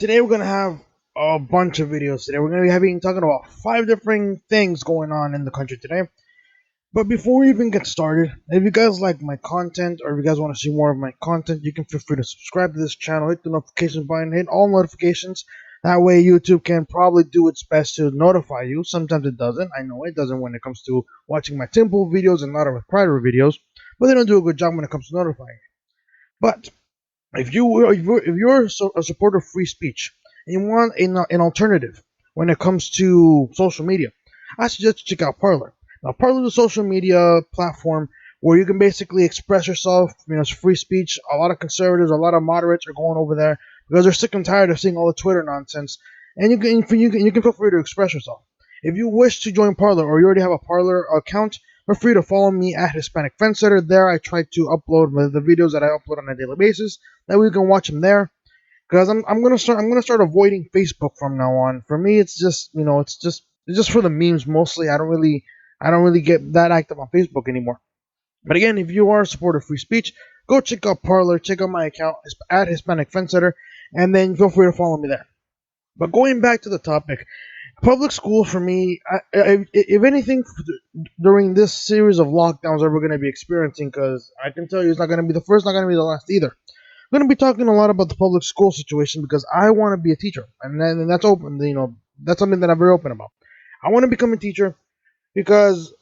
Today we're gonna have a bunch of videos. Today we're gonna be talking about 5 different things going on in the country today. But before we even get started, if you guys like my content or if you guys want to see more of my content, you can feel free to subscribe to this channel, hit the notification button, hit all notifications. That way YouTube can probably do its best to notify you. Sometimes it doesn't. I know it doesn't when it comes to watching my Temple videos and a lot of my private videos, but they don't do a good job when it comes to notifying. But if you're a supporter of free speech and you want an alternative when it comes to social media, I suggest you check out Parler. Now, Parler is a social media platform where you can basically express yourself. It's free speech. A lot of conservatives, a lot of moderates are going over there because they're sick and tired of seeing all the Twitter nonsense. And you can feel free to express yourself. If you wish to join Parler or you already have a Parler account, feel free to follow me at Hispanic Fence Setter. There, I try to upload the videos that I upload on a daily basis. That way you can watch them there. Because I'm gonna start avoiding Facebook from now on. For me, it's just for the memes mostly. I don't really get that active on Facebook anymore. But again, if you are a supporter of free speech, go check out Parler, check out my account at Hispanic Fence Setter, and then feel free to follow me there. But going back to the topic, public school for me, if anything, during this series of lockdowns that we're going to be experiencing, because I can tell you it's not going to be the first, not going to be the last either. I'm going to be talking a lot about the public school situation because I want to be a teacher, and that's open. That's something that I'm very open about. I want to become a teacher because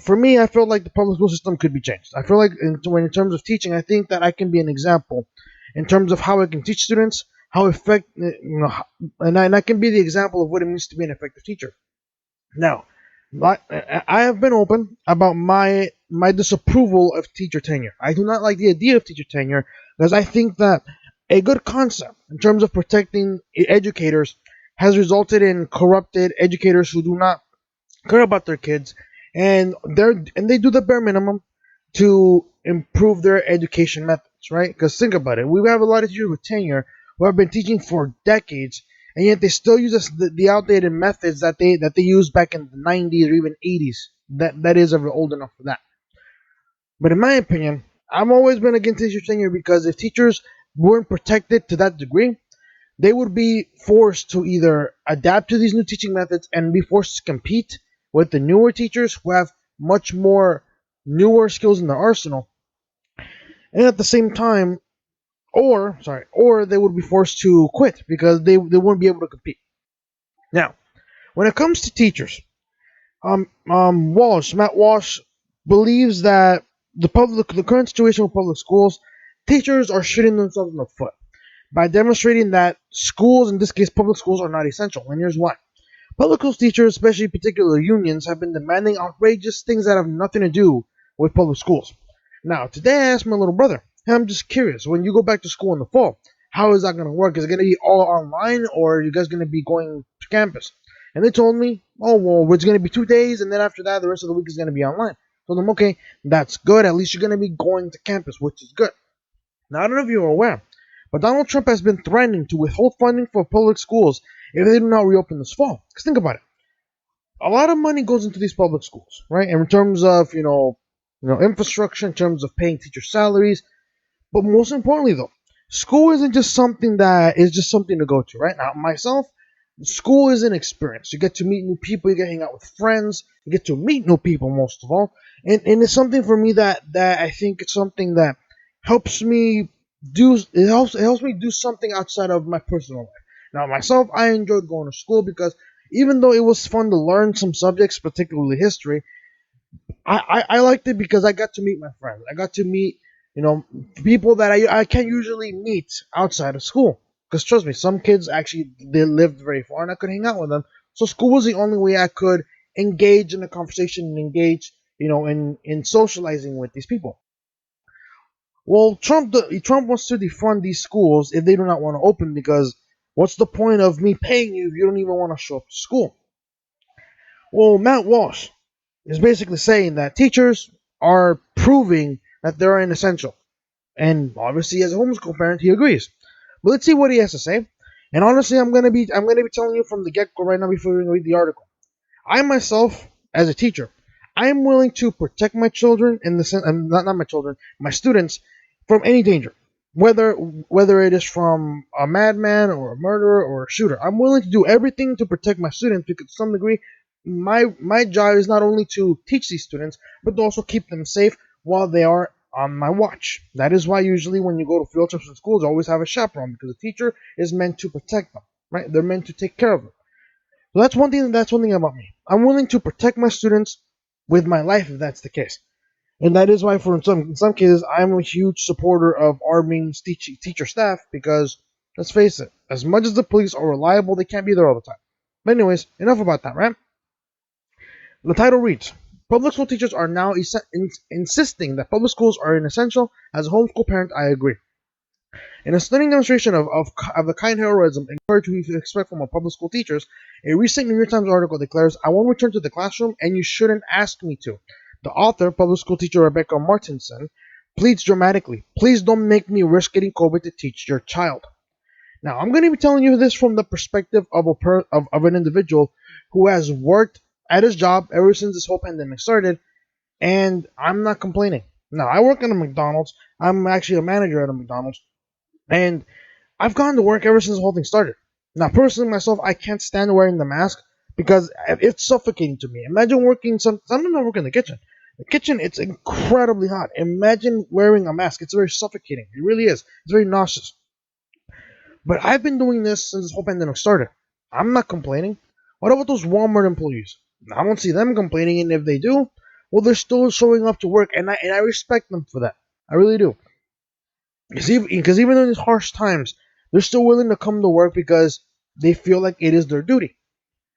for me, I feel like the public school system could be changed. I feel like in terms of teaching, I think that I can be an example in terms of how I can teach students, how and I can be the example of what it means to be an effective teacher. Now, I have been open about my disapproval of teacher tenure. I do not like the idea of teacher tenure because I think that a good concept in terms of protecting educators has resulted in corrupted educators who do not care about their kids, and they do the bare minimum to improve their education methods, right? Because think about it, we have a lot of teachers with tenure who have been teaching for decades, and yet they still use the outdated methods that they used back in the 90s or even 80s. That is ever old enough for that. But in my opinion, I've always been against teacher tenure because if teachers weren't protected to that degree, they would be forced to either adapt to these new teaching methods and be forced to compete with the newer teachers who have much more newer skills in their arsenal, and at the same time, or they would be forced to quit because they wouldn't be able to compete. Now, when it comes to teachers, Matt Walsh believes that the current situation with public schools, teachers are shooting themselves in the foot by demonstrating that schools, in this case public schools, are not essential. And here's why. Public school teachers, especially particular unions, have been demanding outrageous things that have nothing to do with public schools. Now, today I asked my little brother, hey, I'm just curious, when you go back to school in the fall, how is that going to work? Is it going to be all online, or are you guys going to be going to campus? And they told me, oh, well, it's going to be 2 days, and then after that, the rest of the week is going to be online. I told them, okay, that's good. At least you're going to be going to campus, which is good. Now, I don't know if you're aware, but Donald Trump has been threatening to withhold funding for public schools if they do not reopen this fall. Because think about it. A lot of money goes into these public schools, right? And in terms of, infrastructure, in terms of paying teacher salaries. But most importantly, though, school isn't just something that is just something to go to, right? Now, myself, school is an experience. You get to meet new people, you get to hang out with friends, you get to meet new people most of all. And it's something for me that I think it's something that helps me it helps me do something outside of my personal life. Now myself, I enjoyed going to school because even though it was fun to learn some subjects, particularly history, I liked it because I got to meet my friends. I got to meet, people that I can't usually meet outside of school. Because trust me, some kids actually they lived very far and I could hang out with them. So school was the only way I could engage in a conversation and engage, in socializing with these people. Well, Trump wants to defund these schools if they do not want to open because what's the point of me paying you if you don't even want to show up to school? Well, Matt Walsh is basically saying that teachers are proving that they're inessential. And obviously, as a homeschool parent, he agrees. But let's see what he has to say. And honestly, I'm gonna be telling you from the get go right now before we even read the article. I myself, as a teacher, I am willing to protect my children in the sense, not my children, my students, from any danger. whether it is from a madman or a murderer or a shooter. I'm willing to do everything to protect my students because to some degree my job is not only to teach these students but to also keep them safe while they are on my watch. That is why usually when you go to field trips in schools, I always have a chaperone because the teacher is meant to protect them, right? They're meant to take care of them. So that's one thing about me. I'm willing to protect my students with my life if that's the case. And that is why, for in some cases, I'm a huge supporter of arming teacher staff because, let's face it, as much as the police are reliable, they can't be there all the time. But anyways, enough about that, right? The title reads, Public school teachers are now insisting that public schools are essential. As a homeschool parent, I agree. In a stunning demonstration of the kind heroism and courage we expect from our public school teachers, a recent New York Times article declares, I won't return to the classroom and you shouldn't ask me to. The author, public school teacher Rebecca Martinson, pleads dramatically, please don't make me risk getting COVID to teach your child. Now, I'm going to be telling you this from the perspective of an individual who has worked at his job ever since this whole pandemic started, and I'm not complaining. Now, I work at a McDonald's. I'm actually a manager at a McDonald's, and I've gone to work ever since the whole thing started. Now, personally, myself, I can't stand wearing the mask because it's suffocating to me. Imagine working sometimes I work in the kitchen. The kitchen, it's incredibly hot. Imagine wearing a mask. It's very suffocating. It really is. It's very nauseous. But I've been doing this since this whole pandemic started. I'm not complaining. What about those Walmart employees? I don't see them complaining, and if they do, well, they're still showing up to work, and I respect them for that. I really do. Because even in these harsh times, they're still willing to come to work because they feel like it is their duty.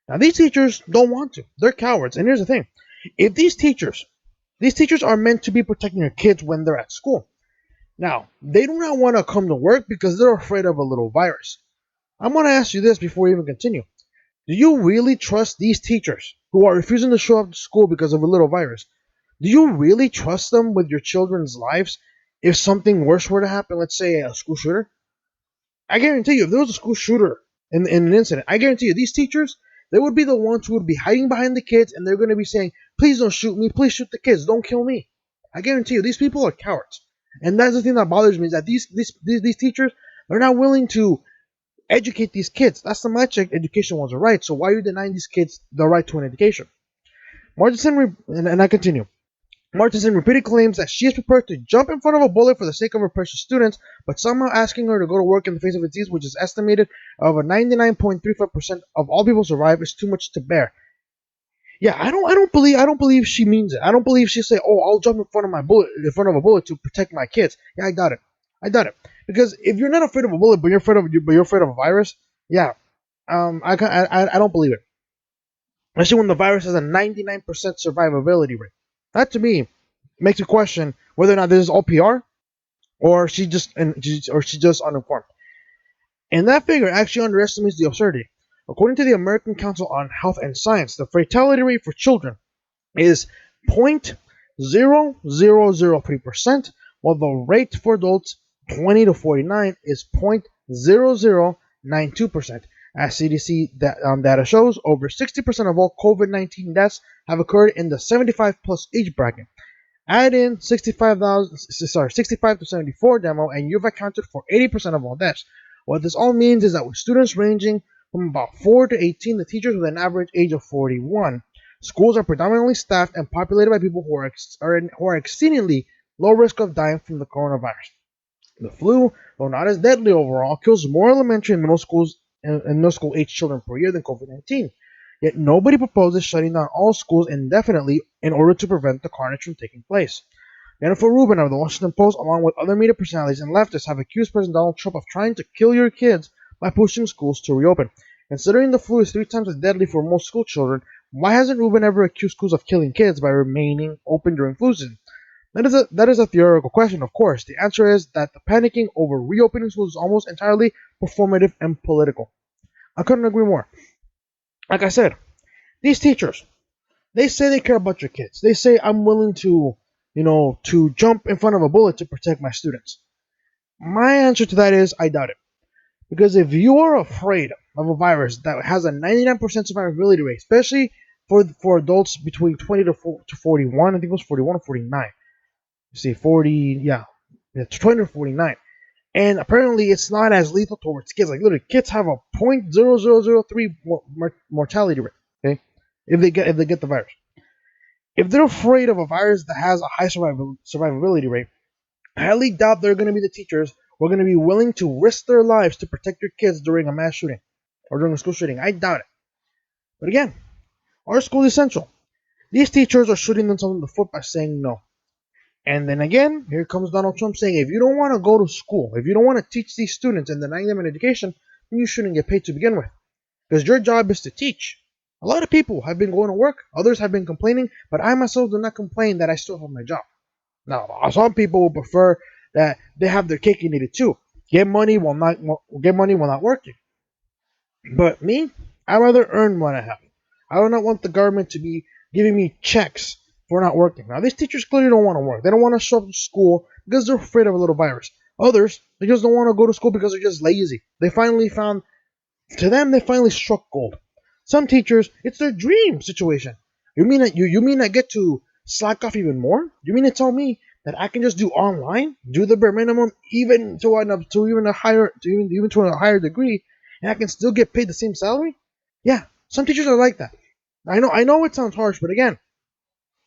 Now, these teachers don't want to. They're cowards. And here's the thing: if these teachers are meant to be protecting your kids when they're at school. Now, they do not want to come to work because they're afraid of a little virus. I'm going to ask you this before we even continue. Do you really trust these teachers who are refusing to show up to school because of a little virus? Do you really trust them with your children's lives if something worse were to happen, let's say a school shooter? I guarantee you, if there was a school shooter in an incident, I guarantee you, these teachers, they would be the ones who would be hiding behind the kids and they're going to be saying, please don't shoot me, please shoot the kids, don't kill me. I guarantee you, these people are cowards. And that's the thing that bothers me is that these teachers are not willing to educate these kids. That's the much education was a right. So why are you denying these kids the right to an education? And I continue. Martinson repeatedly claims that she is prepared to jump in front of a bullet for the sake of her precious students, but somehow asking her to go to work in the face of a disease which is estimated of a 99.35% of all people survive is too much to bear. Yeah, I don't believe she means it. I don't believe she say, "Oh, I'll jump in front of a bullet to protect my kids." Yeah, I doubt it. I doubt it because if you're not afraid of a bullet, but you're afraid of a virus, yeah, I don't believe it. Especially when the virus has a 99% survivability rate. That to me makes you question whether or not this is all PR or she just uninformed. And that figure actually underestimates the absurdity. According to the American Council on Health and Science, the fatality rate for children is 0.0003%, while the rate for adults 20 to 49 is 0.0092%. As CDC data shows, over 60% of all COVID-19 deaths have occurred in the 75 plus age bracket. Add in 65 to 74 demo, and you've accounted for 80% of all deaths. What this all means is that with students ranging from about 4 to 18 to teachers with an average age of 41, schools are predominantly staffed and populated by people who are exceedingly low risk of dying from the coronavirus. The flu, though not as deadly overall, kills more elementary and middle school age children per year than COVID-19. Yet nobody proposes shutting down all schools indefinitely in order to prevent the carnage from taking place. Jennifer Rubin of the Washington Post, along with other media personalities and leftists, have accused President Donald Trump of trying to kill your kids by pushing schools to reopen. Considering the flu is 3 times as deadly for most school children, why hasn't Rubin ever accused schools of killing kids by remaining open during flu season? That is a theoretical question, of course. The answer is that the panicking over reopening schools is almost entirely performative and political. I couldn't agree more. Like I said, these teachers, they say they care about your kids. They say I'm willing to, to jump in front of a bullet to protect my students. My answer to that is I doubt it. Because if you are afraid of a virus that has a 99% survivability rate, especially for adults between 20 to 41, I think it was 41 or 49. You see, 40, yeah, it's 20 to 49. And apparently, it's not as lethal towards kids. Like literally, kids have a 0.0003 mortality rate. Okay, if they get the virus, if they're afraid of a virus that has a high survivability rate, I highly doubt they're going to be the teachers who are going to be willing to risk their lives to protect their kids during a mass shooting or during a school shooting. I doubt it. But again, our school is essential. These teachers are shooting themselves in the foot by saying no. And then again, here comes Donald Trump saying, if you don't want to go to school, if you don't want to teach these students and deny them an education, then you shouldn't get paid to begin with. Because your job is to teach. A lot of people have been going to work, others have been complaining, but I myself do not complain that I still have my job. Now, some people will prefer that they have their cake and eat it too. Get money while not working. But me, I'd rather earn what I have. I do not want the government to be giving me checks for not working. Now, these teachers clearly don't want to work. They don't want to show up to school because they're afraid of a little virus. Others, they just don't want to go to school because they're just lazy. To them, they finally struck gold. Some teachers, it's their dream situation. You mean I get to slack off even more? You mean to tell me that I can just do online, do the bare minimum, even to a higher degree, and I can still get paid the same salary? Yeah, some teachers are like that. I know it sounds harsh, but again,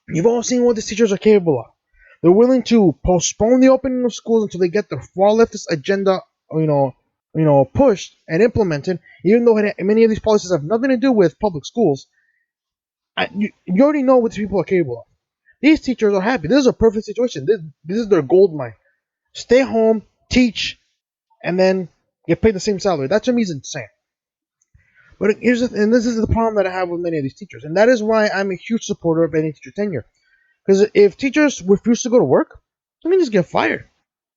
you've all seen what these teachers are capable of. They're willing to postpone the opening of schools until they get their far leftist agenda, pushed and implemented. Even though many of these policies have nothing to do with public schools, you already know what these people are capable of. These teachers are happy. This is a perfect situation. This is their gold mine. Stay home, teach, and then get paid the same salary. That to me is insane. But this is the problem that I have with many of these teachers, and that is why I'm a huge supporter of any teacher tenure. Because if teachers refuse to go to work, let me just get fired.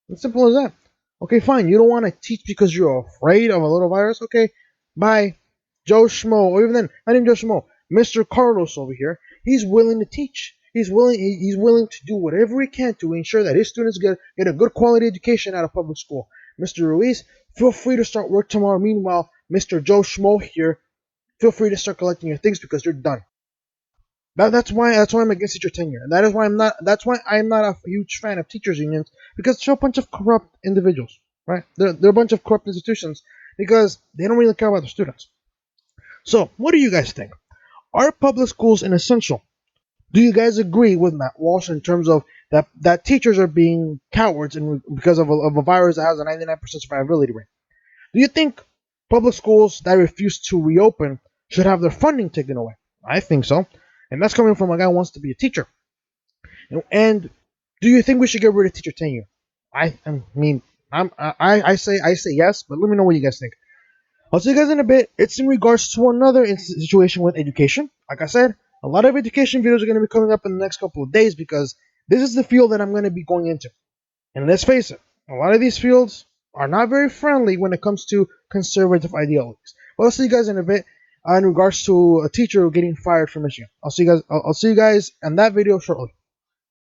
It's simple as that. Okay, fine. You don't want to teach because you're afraid of a little virus. Okay, bye. Joe Schmo, or even then, not even Joe Schmo, Mr. Carlos over here. He's willing to teach. He's willing to do whatever he can to ensure that his students get a good quality education out of public school. Mr. Ruiz, feel free to start work tomorrow. Meanwhile, Mr. Joe Schmo here, feel free to start collecting your things because you're done. That's why I'm against teacher tenure. And that's why I'm not a huge fan of teachers unions, because they're a bunch of corrupt individuals, right? They're a bunch of corrupt institutions because they don't really care about their students. So, what do you guys think? Are public schools essential? Do you guys agree with Matt Walsh in terms of that teachers are being cowards because of a virus that has a 99% survivability rate? Do you think public schools that refuse to reopen should have their funding taken away? I think so. And that's coming from a guy who wants to be a teacher. And do you think we should get rid of teacher tenure? I mean, I say yes, but let me know what you guys think. I'll see you guys in a bit. It's in regards to another situation with education. Like I said, a lot of education videos are going to be coming up in the next couple of days because this is the field that I'm going to be going into. And let's face it, a lot of these fields are not very friendly when it comes to conservative ideologies. But I'll see you guys in a bit in regards to a teacher getting fired from Michigan. I'll see you guys in that video shortly.